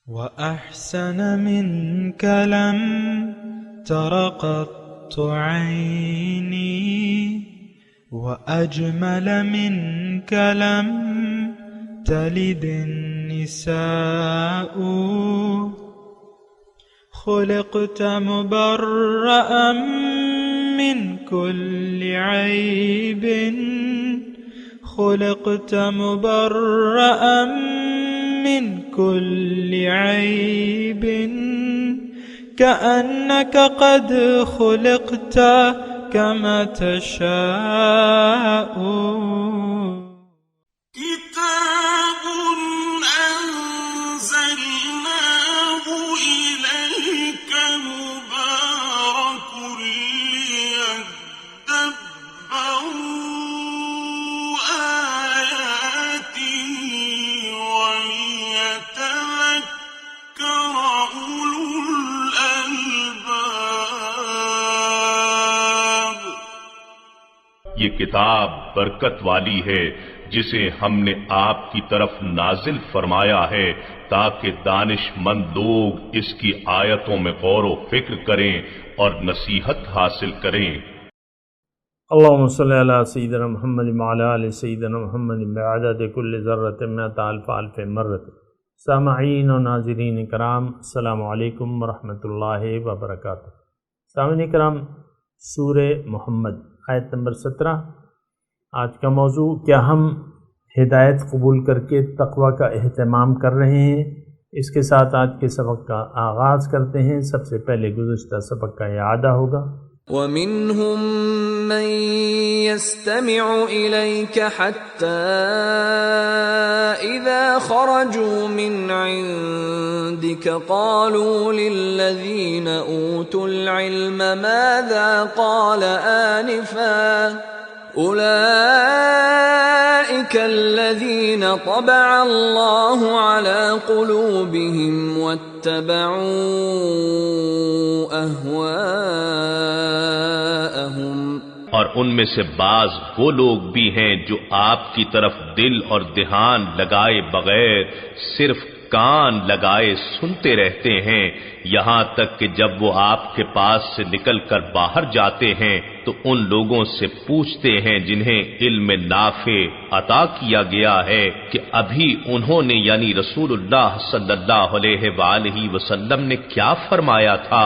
وأحسن منك لم تر قط عيني وأجمل منك لم تلد النساء خلقت مبرأ من كل عيب خلقت مبرأ من كل عيب كأنك قد خلقت كما تشاء كتاب أنزلناه إليك مبارك ليدبروا آياته وليتذكر أولو الألباب. یہ کتاب برکت والی ہے جسے ہم نے آپ کی طرف نازل فرمایا ہے تاکہ دانش مند لوگ اس کی آیتوں میں غور و فکر کریں اور نصیحت حاصل کریں. اللہم صلی علی سیدنا محمد وعلی آل سیدنا محمد بعدد کل ذرۃ مئۃ الف الف مرۃ. سامعین و ناظرین کرام، السلام علیکم ورحمۃ اللہ وبرکاتہ. سامعین کرام، سورہ محمد آیت نمبر 17 آج کا موضوع. کیا ہم ہدایت قبول کر کے تقوی کا اہتمام کر رہے ہیں؟ اس کے ساتھ آج کے سبق کا آغاز کرتے ہیں. سب سے پہلے گزشتہ سبق کا اعادہ ہوگا. وَمِنْهُمْ مَنْ يَسْتَمِعُ إِلَيْكَ حَتَّى إِذَا خَرَجُوا مِنْ عِنْدِكَ قَالُوا لِلَّذِينَ أُوتُوا الْعِلْمَ مَاذَا قَالَ آنِفًا أُولَئِكَ الَّذِينَ طَبَعَ اللَّهُ عَلَى قُلُوبِهِمْ وَاتَّبَعُوا أَهْوَاءَهُمْ. اور ان میں سے بعض وہ لوگ بھی ہیں جو آپ کی طرف دل اور دھیان لگائے بغیر صرف کان لگائے سنتے رہتے ہیں، یہاں تک کہ جب وہ آپ کے پاس سے نکل کر باہر جاتے ہیں تو ان لوگوں سے پوچھتے ہیں جنہیں علم نافع عطا کیا گیا ہے کہ ابھی انہوں نے یعنی رسول اللہ صلی اللہ علیہ وآلہ وسلم نے کیا فرمایا تھا.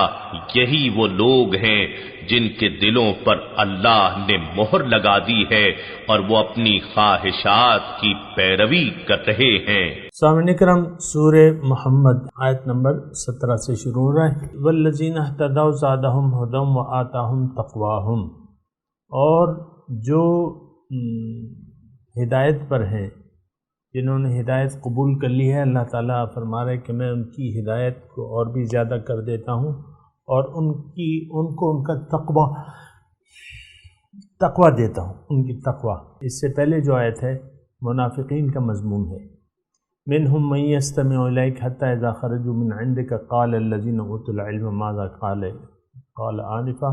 یہی وہ لوگ ہیں جن کے دلوں پر اللہ نے مہر لگا دی ہے اور وہ اپنی خواہشات کی پیروی کر رہے ہیں. سامعین کرام، سورہ محمد آیت نمبر 17 سے شروع ہو رہا ہے. والذین اہتدوا زادہم ھدی وآتاہم تقواہم. اور جو ہدایت پر ہیں، جنہوں نے ہدایت قبول کر لی ہے، اللہ تعالیٰ فرما رہے کہ میں ان کی ہدایت کو اور بھی زیادہ کر دیتا ہوں اور ان کو ان کا تقوی دیتا ہوں، ان کی تقوی. اس سے پہلے جو آیت ہے منافقین کا مضمون ہے. منہم من یستمع الیک حتی اذا خرجوا من عندک قال الذین اوتوا العلم ماذا قال آنفا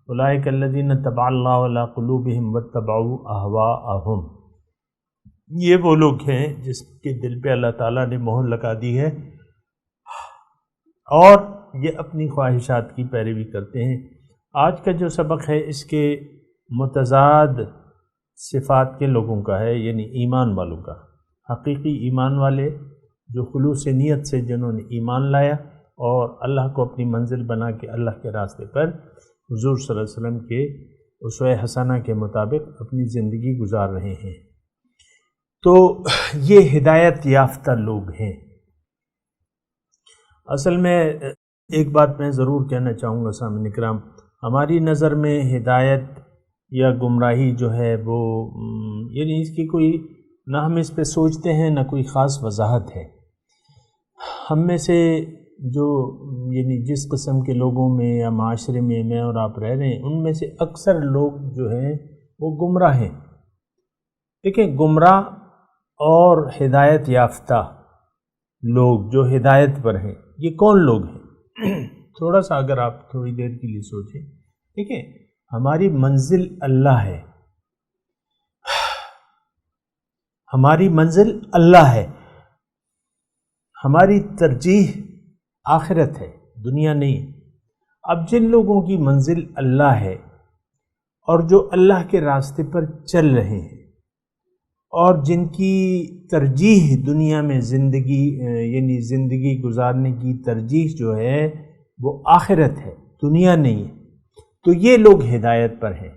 اولئک الذین طبع اللہ علی قلوبہم واتبعوا اہواءہم. یہ وہ لوگ ہیں جس کے دل پہ اللہ تعالیٰ نے مہر لگا دی ہے اور یہ اپنی خواہشات کی پیروی کرتے ہیں. آج کا جو سبق ہے اس کے متضاد صفات کے لوگوں کا ہے، یعنی ایمان والوں کا. حقیقی ایمان والے جو خلوص نیت سے جنہوں نے ایمان لایا اور اللہ کو اپنی منزل بنا کے اللہ کے راستے پر حضور صلی اللہ علیہ وسلم کے اسوہ حسنہ کے مطابق اپنی زندگی گزار رہے ہیں. تو یہ ہدایت یافتہ لوگ ہیں. اصل میں ایک بات میں ضرور کہنا چاہوں گا سامعین کرام، ہماری نظر میں ہدایت یا گمراہی جو ہے وہ یعنی اس کی کوئی نہ ہم اس پہ سوچتے ہیں نہ کوئی خاص وضاحت ہے. ہم میں سے جو یعنی جس قسم کے لوگوں میں یا معاشرے میں اور آپ رہ رہے ہیں، ان میں سے اکثر لوگ جو ہیں وہ گمراہ ہیں. دیکھیں، گمراہ اور ہدایت یافتہ لوگ جو ہدایت پر ہیں، یہ کون لوگ ہیں؟ تھوڑا سا اگر آپ تھوڑی دیر کے لیے سوچیں. دیکھیں، ہماری منزل اللہ ہے، ہماری منزل اللہ ہے. ہماری ترجیح آخرت ہے، دنیا نہیں۔ اب جن لوگوں کی منزل اللہ ہے اور جو اللہ کے راستے پر چل رہے ہیں اور جن کی ترجیح دنیا میں زندگی یعنی زندگی گزارنے کی ترجیح جو ہے وہ آخرت ہے، دنیا نہیں ہے، تو یہ لوگ ہدایت پر ہیں۔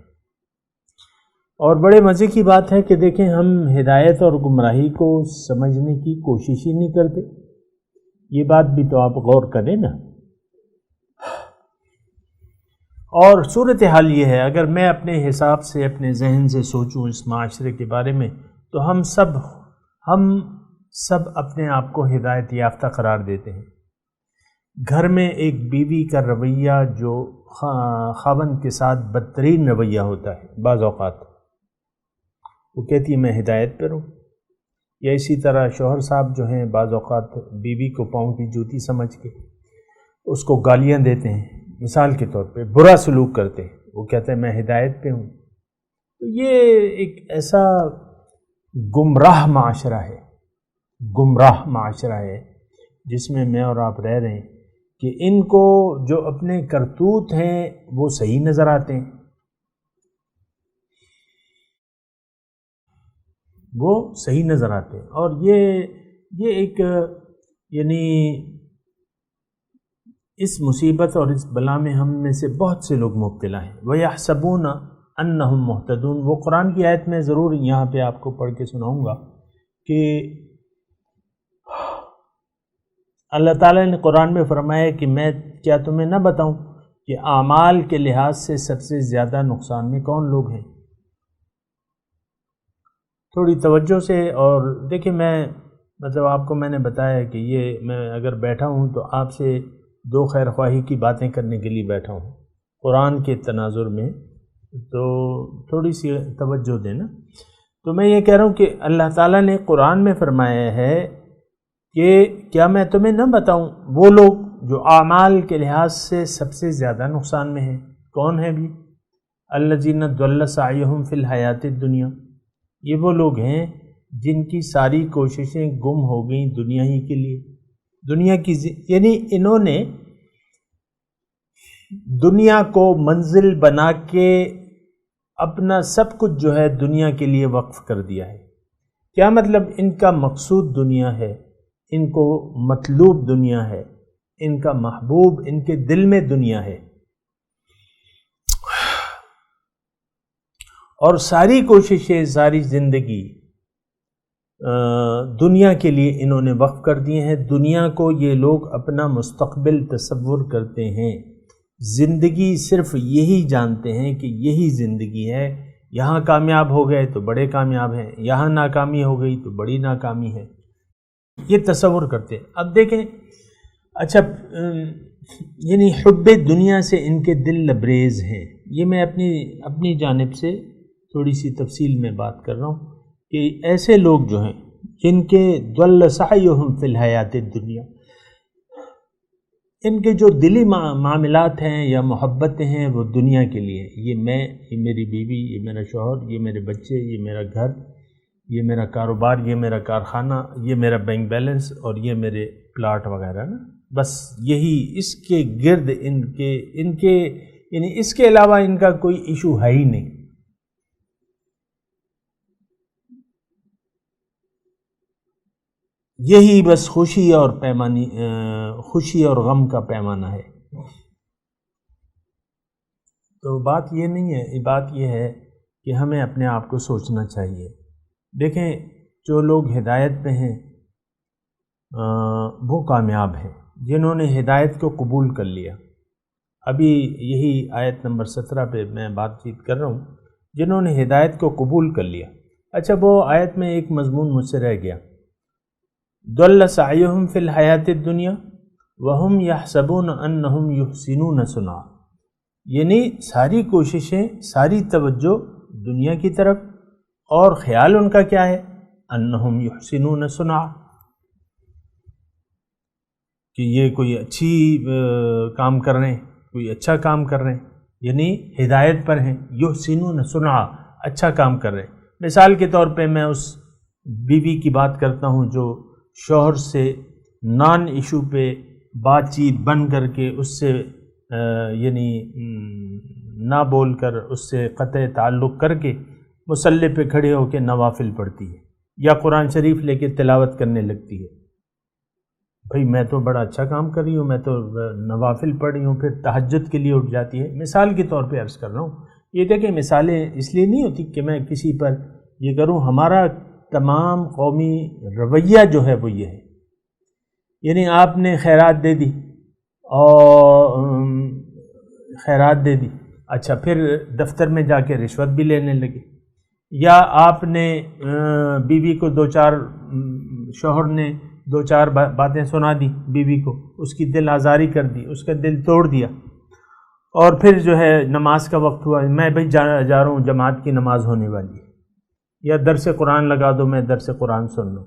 اور بڑے مزے کی بات ہے کہ دیکھیں ہم ہدایت اور گمراہی کو سمجھنے کی کوشش ہی نہیں کرتے، یہ بات بھی تو آپ غور کریں نا۔ اور صورتحال یہ ہے، اگر میں اپنے حساب سے اپنے ذہن سے سوچوں اس معاشرے کے بارے میں تو ہم سب اپنے آپ کو ہدایت یافتہ قرار دیتے ہیں۔ گھر میں ایک بیوی کا رویہ جو خاوند کے ساتھ بدترین رویہ ہوتا ہے، بعض اوقات وہ کہتی ہے میں ہدایت پر ہوں، یا اسی طرح شوہر صاحب جو ہیں بعض اوقات بیوی کو پاؤں کی جوتی سمجھ کے اس کو گالیاں دیتے ہیں، مثال کے طور پہ برا سلوک کرتے ہیں، وہ کہتے ہیں میں ہدایت پہ ہوں۔ تو یہ ایک ایسا گمراہ معاشرہ ہے جس میں میں اور آپ رہ رہے ہیں کہ ان کو جو اپنے کرتوت ہیں وہ صحیح نظر آتے ہیں، اور یہ ایک یعنی اس مصیبت اور اس بلا میں ہم میں سے بہت سے لوگ مبتلا ہیں۔ وَيَحْسَبُونَ أَنَّهُمْ مُهْتَدُونَ، وہ قرآن کی آیت میں ضرور یہاں پہ آپ کو پڑھ کے سناؤں گا کہ اللہ تعالیٰ نے قرآن میں فرمایا کہ میں کیا تمہیں نہ بتاؤں کہ اعمال کے لحاظ سے سب سے زیادہ نقصان میں کون لوگ ہیں۔ تھوڑی توجہ سے اور دیکھیں، میں آپ کو میں نے بتایا کہ یہ میں اگر بیٹھا ہوں تو آپ سے دو خیر خواہی کی باتیں کرنے کے لیے بیٹھا ہوں قرآن کے تناظر میں، تو تھوڑی سی توجہ دینا۔ تو میں یہ کہہ رہا ہوں کہ اللہ تعالیٰ نے قرآن میں فرمایا ہے کہ کیا میں تمہیں نہ بتاؤں وہ لوگ جو اعمال کے لحاظ سے سب سے زیادہ نقصان میں ہیں، کون ہیں بھی؟ الذین ضل سعیہم فی الحیات الدنیا، یہ وہ لوگ ہیں جن کی ساری کوششیں گم ہو گئیں دنیا ہی کے لیے، دنیا کی یعنی انہوں نے دنیا کو منزل بنا کے اپنا سب کچھ جو ہے دنیا کے لیے وقف کر دیا ہے۔ کیا مطلب؟ ان کا مقصود دنیا ہے، ان کو مطلوب دنیا ہے، ان کا محبوب ان کے دل میں دنیا ہے، اور ساری کوششیں ساری زندگی دنیا کے لیے انہوں نے وقف کر دیے ہیں۔ دنیا کو یہ لوگ اپنا مستقبل تصور کرتے ہیں، زندگی صرف یہی جانتے ہیں کہ یہی زندگی ہے، یہاں کامیاب ہو گئے تو بڑے کامیاب ہیں، یہاں ناکامی ہو گئی تو بڑی ناکامی ہے، یہ تصور کرتے ہیں۔ اب دیکھیں، اچھا یعنی حب دنیا سے ان کے دل لبریز ہیں۔ یہ میں اپنی جانب سے تھوڑی سی تفصیل میں بات کر رہا ہوں کہ ایسے لوگ جو ہیں جن کے ضل سعیہم فی الحیات الدنیا، ان کے جو دلی معاملات ہیں یا محبتیں ہیں وہ دنیا کے لیے، یہ میں، یہ میری بیوی، یہ میرا شوہر، یہ میرے بچے، یہ میرا گھر، یہ میرا کاروبار، یہ میرا کارخانہ، یہ میرا بینک بیلنس، اور یہ میرے پلاٹ وغیرہ نا، بس یہی اس کے گرد ان کے یعنی اس کے علاوہ ان کا کوئی ایشو ہے ہی نہیں۔ یہی بس خوشی اور غم کا پیمانہ ہے۔ تو بات یہ نہیں ہے، بات یہ ہے کہ ہمیں اپنے آپ کو سوچنا چاہیے۔ دیکھیں، جو لوگ ہدایت پہ ہیں وہ کامیاب ہیں، جنہوں نے ہدایت کو قبول کر لیا۔ ابھی یہی آیت نمبر 17 پہ میں بات چیت کر رہا ہوں، جنہوں نے ہدایت کو قبول کر لیا۔ اچھا، وہ آیت میں ایک مضمون مجھ سے رہ گیا، ضل سعیہم فی الحیات الدنیا وہم یحسبون انہم یحسنون صنعا، یعنی ساری کوششیں، ساری توجہ دنیا کی طرف، اور خیال ان کا کیا ہے؟ انہم یحسنون صنعا، کہ یہ کوئی اچھی کام کر رہے ہیں، کوئی اچھا کام کر رہے ہیں، یعنی ہدایت پر ہیں، یحسنون صنعا، اچھا کام کر رہے ہیں۔ مثال کے طور پہ میں اس بیوی کی بات کرتا ہوں جو شوہر سے نان ایشو پہ بات چیت بن کر کے اس سے یعنی نہ بول کر اس سے قطع تعلق کر کے مصلی پہ کھڑے ہو کے نوافل پڑھتی ہے یا قرآن شریف لے کے تلاوت کرنے لگتی ہے. بھئی میں تو بڑا اچھا کام کر رہی ہوں، میں تو نوافل پڑھ رہی ہوں، پھر تہجد کے لیے اٹھ جاتی ہے. مثال کے طور پہ عرض کر رہا ہوں. یہ دیکھیں مثالیں اس لیے نہیں ہوتی کہ میں کسی پر یہ کروں، ہمارا تمام قومی رویہ جو ہے وہ یہ ہے. یعنی آپ نے خیرات دے دی اور خیرات دے دی، اچھا پھر دفتر میں جا کے رشوت بھی لینے لگے، یا آپ نے بیوی کو دو چار شوہر نے دو چار باتیں سنا دی بیوی کو، اس کی دل آزاری کر دی، اس کا دل توڑ دیا، اور پھر جو ہے نماز کا وقت ہوا، میں بھائی جا رہا ہوں جماعت کی نماز ہونے والی ہے، یا درس قرآن لگا دو میں درس قرآن سن لوں.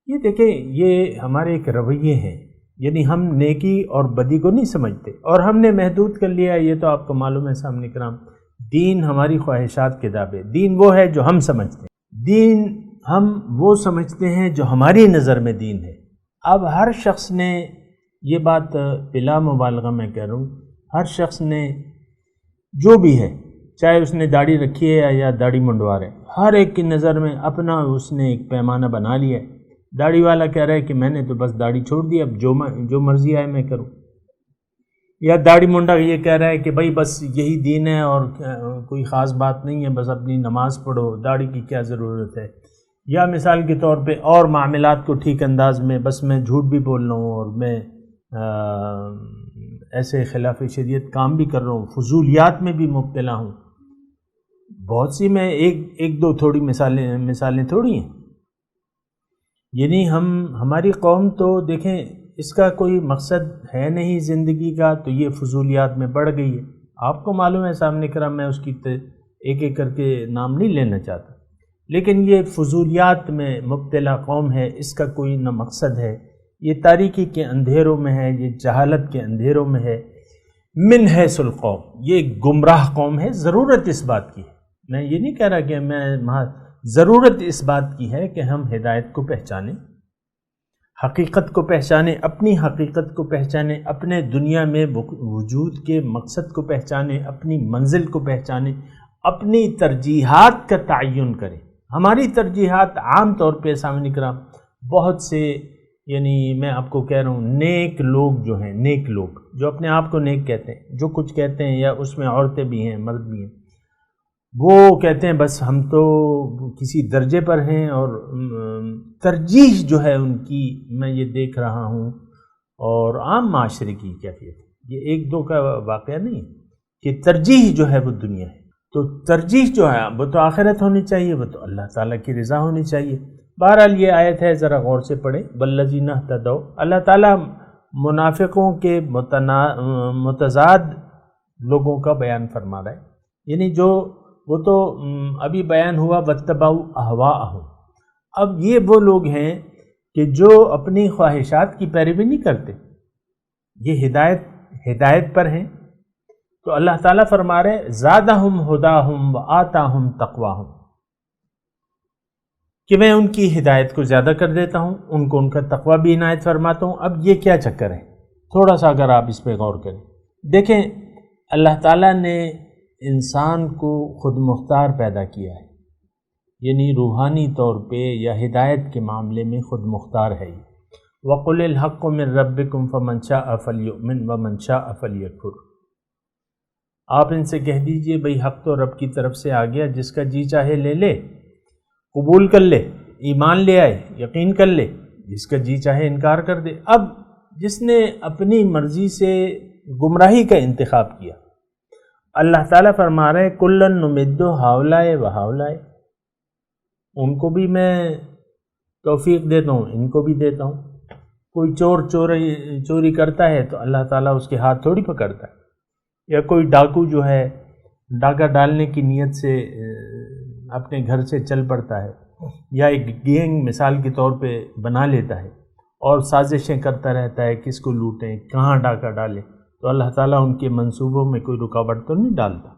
یہ دیکھیں یہ ہمارے ایک رویے ہیں، یعنی ہم نیکی اور بدی کو نہیں سمجھتے اور ہم نے محدود کر لیا. یہ تو آپ کو معلوم ہے سامنے کرام، دین ہماری خواہشات کے تابع، دین وہ ہے جو ہم سمجھتے ہیں، دین ہم وہ سمجھتے ہیں جو ہماری نظر میں دین ہے. اب ہر شخص نے، یہ بات بلا مبالغہ میں کہہ رہا ہوں، ہر شخص نے جو بھی ہے، چاہے اس نے داڑھی رکھی ہے یا داڑھی منڈوا رہے، ہر ایک کی نظر میں اپنا اس نے ایک پیمانہ بنا لیا ہے. داڑھی والا کہہ رہا ہے کہ میں نے تو بس داڑھی چھوڑ دی، اب جو مرضی آئے میں کروں. یا داڑھی منڈا یہ کہہ رہا ہے کہ بھائی بس یہی دین ہے اور کوئی خاص بات نہیں ہے، بس اپنی نماز پڑھو، داڑھی کی کیا ضرورت ہے. یا مثال کے طور پہ اور معاملات کو ٹھیک انداز میں، بس میں جھوٹ بھی بول رہا ہوں اور میں ایسے خلاف شریعت کام بھی کر رہا ہوں، فضولیات میں بھی مبتلا ہوں. بہت سی، میں ایک دو تھوڑی مثالیں تھوڑی ہیں. یعنی ہماری قوم تو دیکھیں اس کا کوئی مقصد ہے نہیں زندگی کا، تو یہ فضولیات میں بڑھ گئی ہے. آپ کو معلوم ہے سامنے کرام، میں اس کی ایک ایک کر کے نام نہیں لینا چاہتا، لیکن یہ فضولیات میں مبتلا قوم ہے، اس کا کوئی نہ مقصد ہے، یہ تاریکی کے اندھیروں میں ہے، یہ جہالت کے اندھیروں میں ہے. من حیث القوم، یہ گمراہ قوم ہے. ضرورت اس بات کی ہے، میں یہ نہیں کہہ رہا کہ ضرورت اس بات کی ہے کہ ہم ہدایت کو پہچانیں، حقیقت کو پہچانیں، اپنی حقیقت کو پہچانیں، اپنے دنیا میں وجود کے مقصد کو پہچانیں، اپنی منزل کو پہچانیں، اپنی ترجیحات کا تعین کریں. ہماری ترجیحات عام طور پہ سامنے کرام بہت سے، یعنی میں آپ کو کہہ رہا ہوں، نیک لوگ جو ہیں، نیک لوگ جو اپنے آپ کو نیک کہتے ہیں، جو کچھ کہتے ہیں، یا اس میں عورتیں بھی ہیں مرد بھی ہیں، وہ کہتے ہیں بس ہم تو کسی درجے پر ہیں، اور ترجیح جو ہے ان کی میں یہ دیکھ رہا ہوں، اور عام معاشرے کی کیفیت ہے، یہ ایک دو کا واقعہ نہیں ہے کہ ترجیح جو ہے وہ دنیا ہے. تو ترجیح جو ہے وہ تو آخرت ہونی چاہیے، وہ تو اللہ تعالیٰ کی رضا ہونی چاہیے. بہرحال یہ آیت ہے، ذرا غور سے پڑھیں. والذین اہتدوا، اللہ تعالیٰ منافقوں کے متضاد لوگوں کا بیان فرما رہا ہے. یعنی جو وہ تو ابھی بیان ہوا واتبعوا اہواءہم. اب یہ وہ لوگ ہیں کہ جو اپنی خواہشات کی پیروی نہیں کرتے، یہ ہدایت پر ہیں. تو اللہ تعالیٰ فرما رہے زادہم ہداہم وآتاہم تقواہم، کہ میں ان کی ہدایت کو زیادہ کر دیتا ہوں، ان کو ان کا تقوی بھی عنایت فرماتا ہوں. اب یہ کیا چکر ہے؟ تھوڑا سا اگر آپ اس پہ غور کریں، دیکھیں اللہ تعالیٰ نے انسان کو خود مختار پیدا کیا ہے، یعنی روحانی طور پہ یا ہدایت کے معاملے میں خود مختار ہے. وَقُلِ الْحَقُّ مِن رَبِّكُمْ فَمَنْ شَاءَ فَلْيُؤْمِنْ وَمَنْ شَاءَ فَلْيَكْفُرْ. آپ ان سے کہہ دیجئے بھئی حق تو رب کی طرف سے آ گیا، جس کا جی چاہے لے لے، قبول کر لے، ایمان لے آئے، یقین کر لے، جس کا جی چاہے انکار کر دے. اب جس نے اپنی مرضی سے گمراہی کا انتخاب کیا، اللہ تعالیٰ فرما رہے کلن نمد ہؤلاء و ہؤلاء، ان کو بھی میں توفیق دیتا ہوں، ان کو بھی دیتا ہوں. کوئی چوری کرتا ہے تو اللہ تعالیٰ اس کے ہاتھ تھوڑی پکڑتا ہے، یا کوئی ڈاکو جو ہے ڈاکہ ڈالنے کی نیت سے اپنے گھر سے چل پڑتا ہے، یا ایک گینگ مثال کے طور پہ بنا لیتا ہے اور سازشیں کرتا رہتا ہے کس کو لوٹیں، کہاں ڈاکہ ڈالیں، تو اللہ تعالیٰ ان کے منصوبوں میں کوئی رکاوٹ تو نہیں ڈالتا.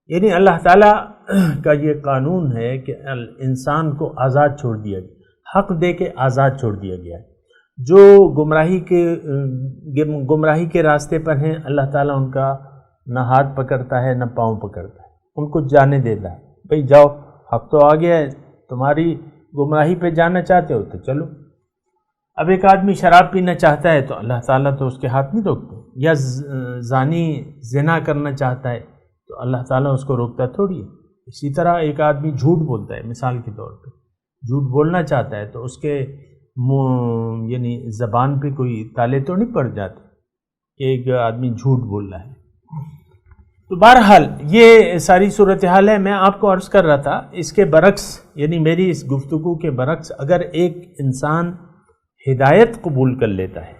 یعنی اللہ تعالیٰ کا یہ قانون ہے کہ انسان کو آزاد چھوڑ دیا گیا. حق دے کے آزاد چھوڑ دیا گیا ہے۔ جو گمراہی کے راستے پر ہیں، اللہ تعالیٰ ان کا نہ ہاتھ پکڑتا ہے نہ پاؤں پکڑتا ہے، ان کو جانے دیتا ہے، بھئی جاؤ، حق تو آ گیا ہے، تمہاری گمراہی پہ جانا چاہتے ہو تو چلو۔ اب ایک آدمی شراب پینا چاہتا ہے تو اللہ تعالیٰ تو اس کے ہاتھ نہیں روکتے، یا زانی زنا کرنا چاہتا ہے تو اللہ تعالیٰ اس کو روکتا تھوڑی ہے۔ اسی طرح ایک آدمی جھوٹ بولتا ہے، مثال کے طور پہ جھوٹ بولنا چاہتا ہے تو اس کے یعنی زبان پہ کوئی تالے تو نہیں پڑ جاتے کہ ایک آدمی جھوٹ بول رہا ہے۔ تو بہرحال یہ ساری صورتحال ہے۔ میں آپ کو عرض کر رہا تھا اس کے برعکس، یعنی میری اس گفتگو کے برعکس، اگر ایک انسان ہدایت قبول کر لیتا ہے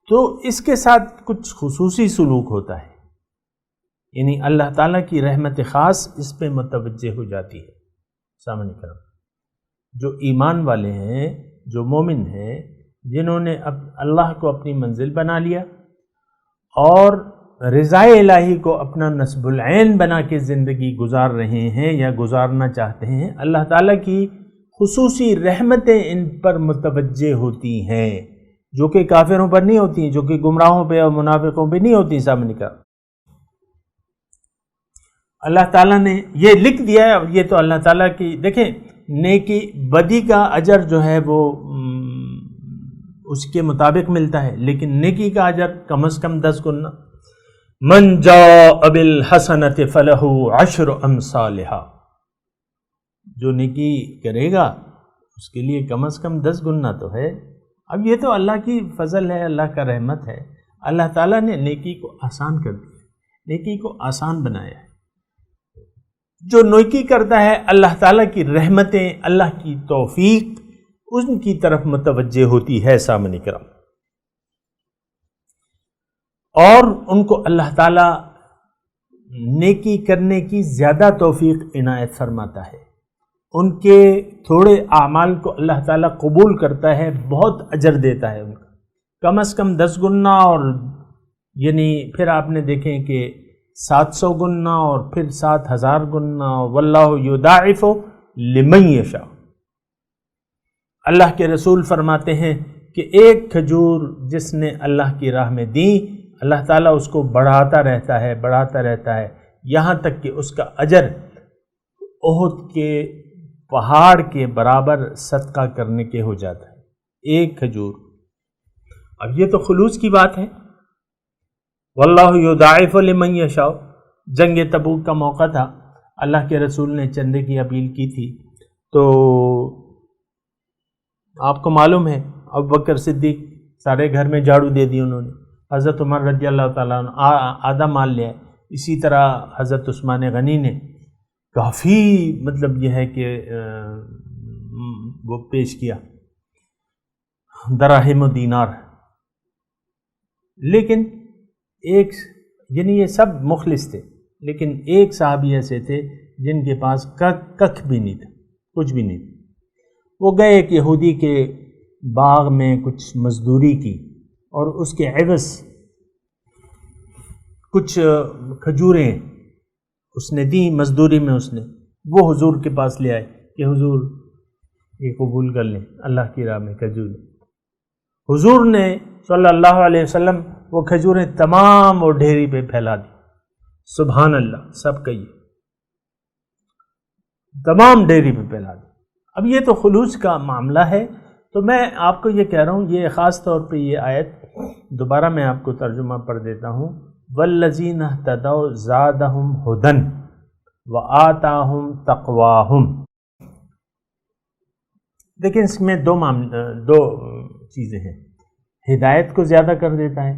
تو اس کے ساتھ کچھ خصوصی سلوک ہوتا ہے، یعنی اللہ تعالیٰ کی رحمت خاص اس پہ متوجہ ہو جاتی ہے۔ سامنے کرم جو ایمان والے ہیں، جو مومن ہیں، جنہوں نے اللہ کو اپنی منزل بنا لیا اور رضا الہی کو اپنا نصب العین بنا کے زندگی گزار رہے ہیں یا گزارنا چاہتے ہیں، اللہ تعالیٰ کی خصوصی رحمتیں ان پر متوجہ ہوتی ہیں، جو کہ کافروں پر نہیں ہوتی ہیں، جو کہ گمراہوں پہ اور منافقوں پہ نہیں ہوتی۔ سامنے کا اللہ تعالیٰ نے یہ لکھ دیا ہے، اور یہ تو اللہ تعالیٰ کی، دیکھیں نیکی بدی کا اجر جو ہے وہ اس کے مطابق ملتا ہے، لیکن نیکی کا اجر کم از کم 10 گنا۔ من جاء بالحسنۃ فلہ 10 امثالھا، جو نیکی کرے گا اس کے لیے کم از کم 10 گنا تو ہے۔ اب یہ تو اللہ کی فضل ہے، اللہ کا رحمت ہے، اللہ تعالیٰ نے نیکی کو آسان کر دیا، نیکی کو آسان بنایا ہے۔ جو نیکی کرتا ہے اللہ تعالیٰ کی رحمتیں، اللہ کی توفیق ان کی طرف متوجہ ہوتی ہے سامنے کرام، اور ان کو اللہ تعالیٰ نیکی کرنے کی زیادہ توفیق عنایت فرماتا ہے، ان کے تھوڑے اعمال کو اللہ تعالیٰ قبول کرتا ہے، بہت اجر دیتا ہے ان کا، کم از کم 10 گنا، اور یعنی پھر آپ نے دیکھیں کہ 700 گنا اور پھر 7000 گنا، واللہ یضاعف لمن یشاء۔ اللہ کے رسول فرماتے ہیں کہ ایک کھجور جس نے اللہ کی راہ میں دی، اللہ تعالیٰ اس کو بڑھاتا رہتا ہے، بڑھاتا رہتا ہے، یہاں تک کہ اس کا اجر احد کے پہاڑ کے برابر صدقہ کرنے کے ہو جاتا ہے، ایک کھجور۔ اب یہ تو خلوص کی بات ہے، واللہ یضاعف لمن یشاء۔ جنگ تبوک کا موقع تھا، اللہ کے رسول نے چندے کی اپیل کی تھی، تو آپ کو معلوم ہے ابوبکر صدیق سارے گھر میں جھاڑو دے دی انہوں نے، حضرت عمر رضی اللہ تعالیٰ عنہ آدھا مال لیا، اسی طرح حضرت عثمان غنی نے کافی مطلب یہ ہے کہ وہ پیش کیا دراہم و دینار، لیکن ایک یعنی یہ سب مخلص تھے، لیکن ایک صحابی ایسے تھے جن کے پاس ککھ بھی نہیں تھا، کچھ بھی نہیں تھا۔ وہ گئے ایک یہودی کے باغ میں کچھ مزدوری کی، اور اس کے عوض کچھ کھجوریں اس نے دی مزدوری میں، اس نے وہ حضور کے پاس لے آئے کہ حضور یہ قبول کر لیں، اللہ کی راہ میں کھجوریں۔ حضور نے صلی اللہ علیہ وسلم وہ کھجوریں تمام اور ڈھیری پہ پھیلا دی، سبحان اللہ، سب کہیے، تمام ڈھیری پہ پھیلا دی۔ اب یہ تو خلوص کا معاملہ ہے، تو میں آپ کو یہ کہہ رہا ہوں، یہ خاص طور پہ یہ آیت دوبارہ میں آپ کو ترجمہ پڑھ دیتا ہوں، والذین اہتدوا زادہم ھدی وآتاہم تقواہم۔ دیکھیں اس میں دو چیزیں ہیں، ہدایت کو زیادہ کر دیتا ہے،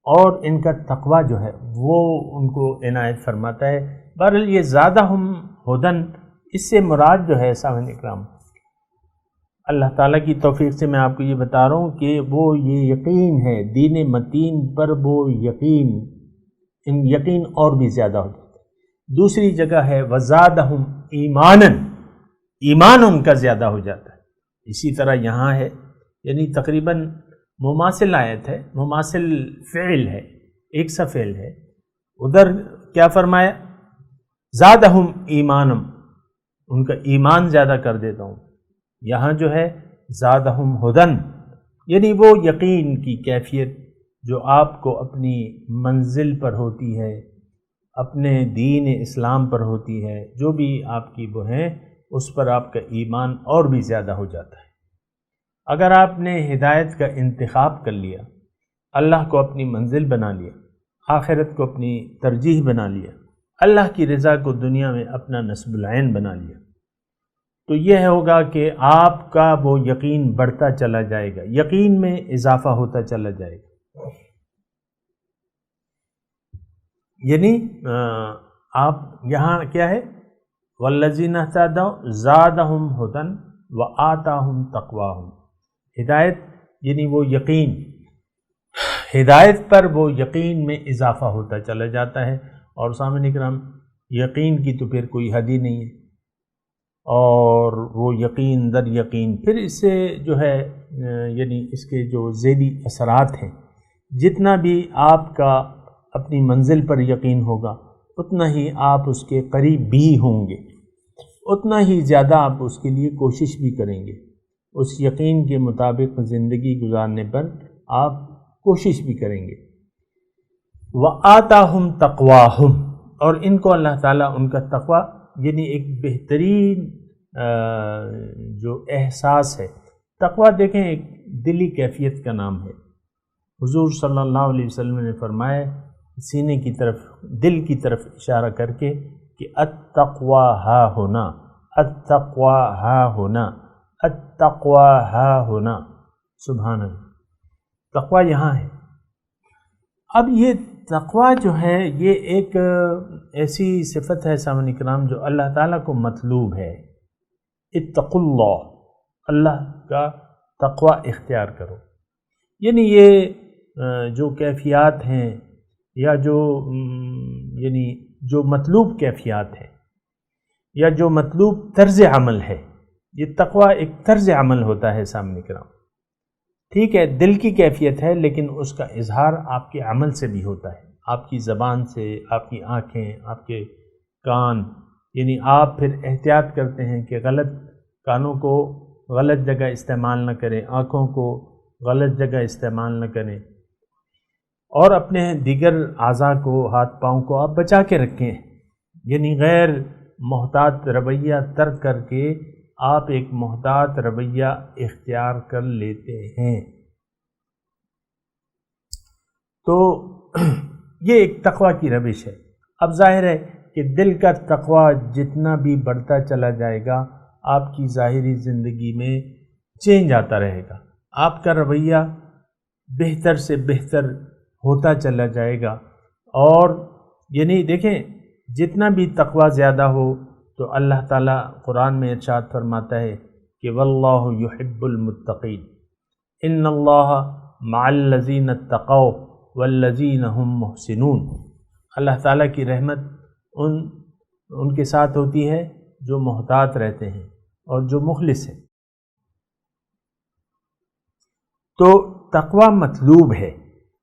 اور ان کا تقوی جو ہے وہ ان کو عنایت فرماتا ہے۔ بہرحال یہ زادہم ھدی، اس سے مراد جو ہے سامعین اکرام، اللہ تعالیٰ کی توفیق سے میں آپ کو یہ بتا رہا ہوں کہ وہ یہ یقین ہے دین متین پر، وہ یقین اور بھی زیادہ ہو جاتا ہے۔ دوسری جگہ ہے وزادہم ایمانا، ایمان ان کا زیادہ ہو جاتا ہے۔ اسی طرح یہاں ہے، یعنی تقریباً مماثل آیت ہے، مماثل فعل ہے، ایک سا فعل ہے۔ ادھر کیا فرمایا؟ زادہم ایمانا، ان کا ایمان زیادہ کر دیتا ہوں، یہاں جو ہے زادہم ہدن، یعنی وہ یقین کی کیفیت جو آپ کو اپنی منزل پر ہوتی ہے، اپنے دین اسلام پر ہوتی ہے، جو بھی آپ کی وہ ہیں، اس پر آپ کا ایمان اور بھی زیادہ ہو جاتا ہے۔ اگر آپ نے ہدایت کا انتخاب کر لیا، اللہ کو اپنی منزل بنا لیا، آخرت کو اپنی ترجیح بنا لیا، اللہ کی رضا کو دنیا میں اپنا نصب العین بنا لیا، تو یہ ہوگا کہ آپ کا وہ یقین بڑھتا چلا جائے گا، یقین میں اضافہ ہوتا چلا جائے گا۔ یعنی آپ یہاں کیا ہے، والذین اہتدوا زادہم ھدی وآتاہم تقواہم، ہدایت یعنی وہ یقین، ہدایت پر وہ یقین میں اضافہ ہوتا چلا جاتا ہے، اور سامعین کرام یقین کی تو پھر کوئی حد ہی نہیں ہے، اور وہ یقین در یقین پھر اس سے جو ہے یعنی اس کے جو ذیلی اثرات ہیں، جتنا بھی آپ کا اپنی منزل پر یقین ہوگا اتنا ہی آپ اس کے قریب بھی ہوں گے، اتنا ہی زیادہ آپ اس کے لیے کوشش بھی کریں گے، اس یقین کے مطابق زندگی گزارنے پر آپ کوشش بھی کریں گے۔ وَآتَاهُمْ تَقْوَاهُمْ، اور ان کو اللہ تعالیٰ ان کا تقوی یعنی ایک بہترین جو احساس ہے، تقوی دیکھیں ایک دلی کیفیت کا نام ہے۔ حضور صلی اللہ علیہ وسلم نے فرمایا سینے کی طرف، دل کی طرف اشارہ کر کے کہ التقوی ہا ہونا، التقوی ہا ہونا، التقوی ہا ہونا، سبحان اللہ، تقوی یہاں ہے۔ اب یہ تقوی جو ہے یہ ایک ایسی صفت ہے سامعین کرام جو اللہ تعالیٰ کو مطلوب ہے۔ اتقوا اللہ، اللہ کا تقوی اختیار کرو، یعنی یہ جو کیفیات ہیں یا جو یعنی جو مطلوب کیفیات ہیں یا جو مطلوب طرز عمل ہے، یہ تقوی ایک طرز عمل ہوتا ہے سامنے کرام، ٹھیک ہے، دل کی کیفیت ہے لیکن اس کا اظہار آپ کے عمل سے بھی ہوتا ہے، آپ کی زبان سے، آپ کی آنکھیں، آپ کے کان، یعنی آپ پھر احتیاط کرتے ہیں کہ غلط کانوں کو غلط جگہ استعمال نہ کریں، آنکھوں کو غلط جگہ استعمال نہ کریں، اور اپنے دیگر اعضاء کو، ہاتھ پاؤں کو آپ بچا کے رکھیں، یعنی غیر محتاط رویہ ترک کر کے آپ ایک محتاط رویہ اختیار کر لیتے ہیں۔ تو یہ ایک تقوی کی روش ہے۔ اب ظاہر ہے کہ دل کا تقوی جتنا بھی بڑھتا چلا جائے گا آپ کی ظاہری زندگی میں چینج آتا رہے گا، آپ کا رویہ بہتر سے بہتر ہوتا چلا جائے گا، اور یعنی دیکھیں جتنا بھی تقوی زیادہ ہو تو اللہ تعالیٰ قرآن میں ارشاد فرماتا ہے کہ واللہ یحب المتقین، ان اللہ مع الذین اتقوا والذین هم محسنون، اللہ تعالیٰ کی رحمت ان کے ساتھ ہوتی ہے جو محتاط رہتے ہیں اور جو مخلص ہیں۔ تو تقوی مطلوب ہے۔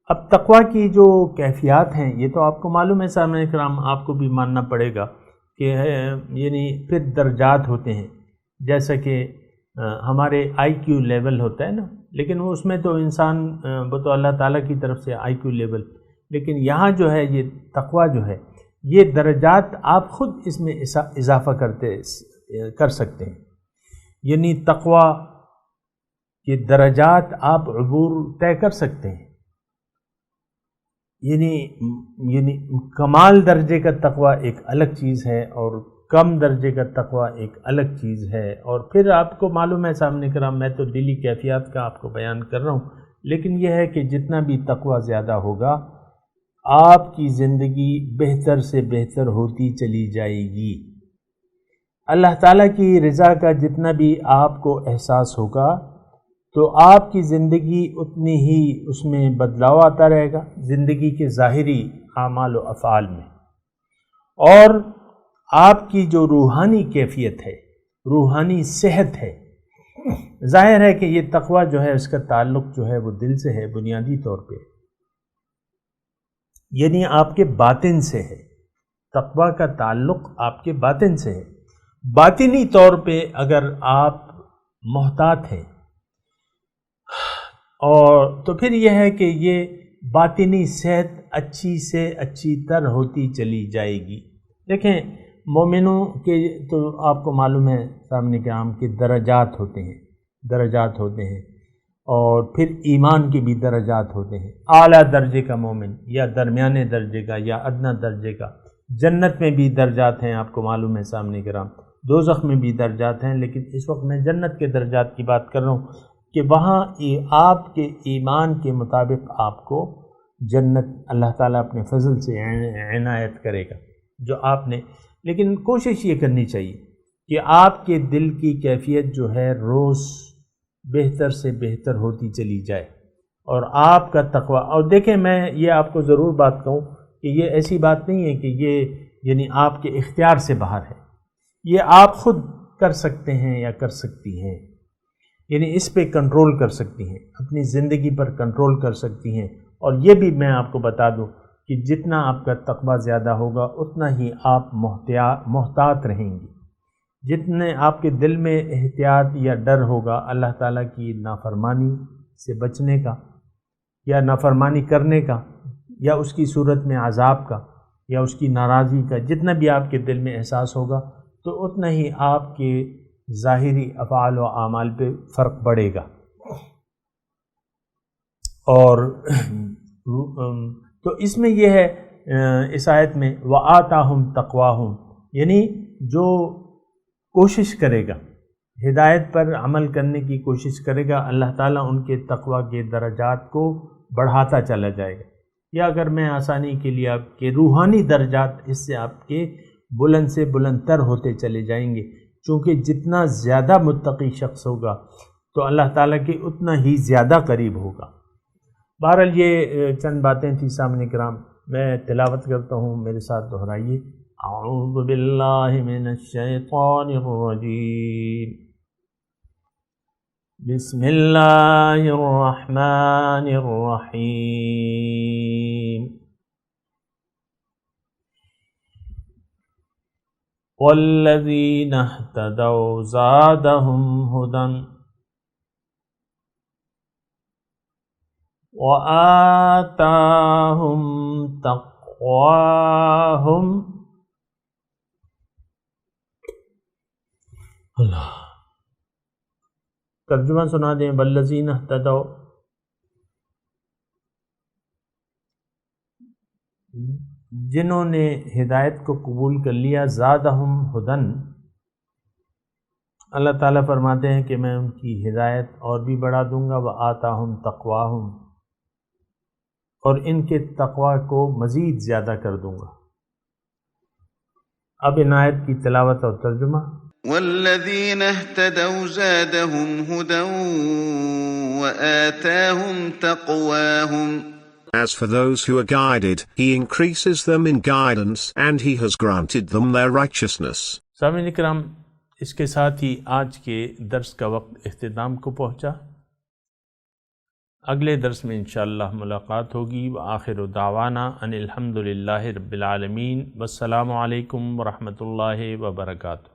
اب تقوی کی جو کیفیات ہیں یہ تو آپ کو معلوم ہے سامعین کرام، آپ کو بھی ماننا پڑے گا کہ یعنی پھر درجات ہوتے ہیں، جیسا کہ ہمارے آئی کیو لیول ہوتا ہے نا، لیکن اس میں تو انسان وہ تو اللہ تعالیٰ کی طرف سے آئی کیو لیول، لیکن یہاں جو ہے یہ تقوی جو ہے یہ درجات آپ خود اس میں اضافہ کر سکتے ہیں، یعنی تقوی کے درجات آپ عبور طے کر سکتے ہیں، یعنی کمال درجے کا تقوی ایک الگ چیز ہے اور کم درجے کا تقوی ایک الگ چیز ہے، اور پھر آپ کو معلوم ہے سامنے کرام میں تو دلی کیفیات کا آپ کو بیان کر رہا ہوں، لیکن یہ ہے کہ جتنا بھی تقوی زیادہ ہوگا آپ کی زندگی بہتر سے بہتر ہوتی چلی جائے گی، اللہ تعالیٰ کی رضا کا جتنا بھی آپ کو احساس ہوگا تو آپ کی زندگی اتنی ہی اس میں بدلاؤ آتا رہے گا زندگی کے ظاہری اعمال و افعال میں، اور آپ کی جو روحانی کیفیت ہے، روحانی صحت ہے، ظاہر ہے کہ یہ تقوی جو ہے اس کا تعلق جو ہے وہ دل سے ہے بنیادی طور پہ، یعنی آپ کے باطن سے ہے، تقوی کا تعلق آپ کے باطن سے ہے۔ باطنی طور پہ اگر آپ محتاط ہیں، اور تو پھر یہ ہے کہ یہ باطنی صحت اچھی سے اچھی تر ہوتی چلی جائے گی۔ دیکھیں مومنوں کے تو آپ کو معلوم ہے سامنے کرام کے درجات ہوتے ہیں، اور پھر ایمان کے بھی درجات ہوتے ہیں، اعلیٰ درجے کا مومن یا درمیانے درجے کا یا ادنیٰ درجے کا۔ جنت میں بھی درجات ہیں، آپ کو معلوم ہے سامنے کرام، دوزخ میں بھی درجات ہیں، لیکن اس وقت میں جنت کے درجات کی بات کر رہا ہوں کہ وہاں آپ کے ایمان کے مطابق آپ کو جنت اللہ تعالیٰ اپنے فضل سے عنایت کرے گا جو آپ نے، لیکن کوشش یہ کرنی چاہیے کہ آپ کے دل کی کیفیت جو ہے روز بہتر سے بہتر ہوتی چلی جائے، اور آپ کا تقوی، اور دیکھیں میں یہ آپ کو ضرور بات کہوں کہ یہ ایسی بات نہیں ہے کہ یہ یعنی آپ کے اختیار سے باہر ہے، یہ آپ خود کر سکتے ہیں یا کر سکتی ہیں، یعنی اس پہ کنٹرول کر سکتی ہیں، اپنی زندگی پر کنٹرول کر سکتی ہیں۔ اور یہ بھی میں آپ کو بتا دوں کہ جتنا آپ کا تقوی زیادہ ہوگا اتنا ہی آپ محتاط رہیں گے، جتنے آپ کے دل میں احتیاط یا ڈر ہوگا اللہ تعالیٰ کی نافرمانی سے بچنے کا یا نافرمانی کرنے کا یا اس کی صورت میں عذاب کا یا اس کی ناراضی کا، جتنا بھی آپ کے دل میں احساس ہوگا تو اتنا ہی آپ کے ظاہری افعال و اعمال پہ فرق پڑے گا۔ اور تو اس میں یہ ہے اس آیت میں وَآتَاهُمْ تَقْوَاهُمْ، یعنی جو کوشش کرے گا ہدایت پر عمل کرنے کی کوشش کرے گا، اللہ تعالیٰ ان کے تقوی کے درجات کو بڑھاتا چلا جائے گا، یا اگر میں آسانی کے لیے آپ کے روحانی درجات اس سے آپ کے بلند سے بلند تر ہوتے چلے جائیں گے، چونکہ جتنا زیادہ متقی شخص ہوگا تو اللہ تعالیٰ کے اتنا ہی زیادہ قریب ہوگا۔ بہرحال یہ چند باتیں تھیں سامنے کرام، میں تلاوت کرتا ہوں، میرے ساتھ دہرائیے۔ اعوذ باللہ من الشیطان الرجیم، بسم اللہ الرحمن الرحیم۔ والذین اہتدوا زادہم ھدی وآتاہم تقواہم۔ اللہ ترجمہ سنا دیں۔ والذین اہتدوا، جنہوں نے ہدایت کو قبول کر لیا، زادہم ھدی، اللہ تعالیٰ فرماتے ہیں کہ میں ان کی ہدایت اور بھی بڑھا دوں گا، وآتاہم تقواہم، اور ان کے تقوی کو مزید زیادہ کر دوں گا۔ اب ان آیت کی تلاوت اور ترجمہ۔ والذین اہتدوا زادہم ھدی وآتاہم تقواہم۔ As for those who are guided, he increases them in guidance, and he has granted them their righteousness. سامعین کرام، اس کے ساتھ ہی آج کے درس کا وقت اختتام کو پہنچا۔ اگلے درس میں انشاءاللہ ملاقات ہوگی۔ وآخر دعوانا ان الحمدللہ رب العالمین، والسلام علیکم ورحمۃ اللہ وبرکاتہ۔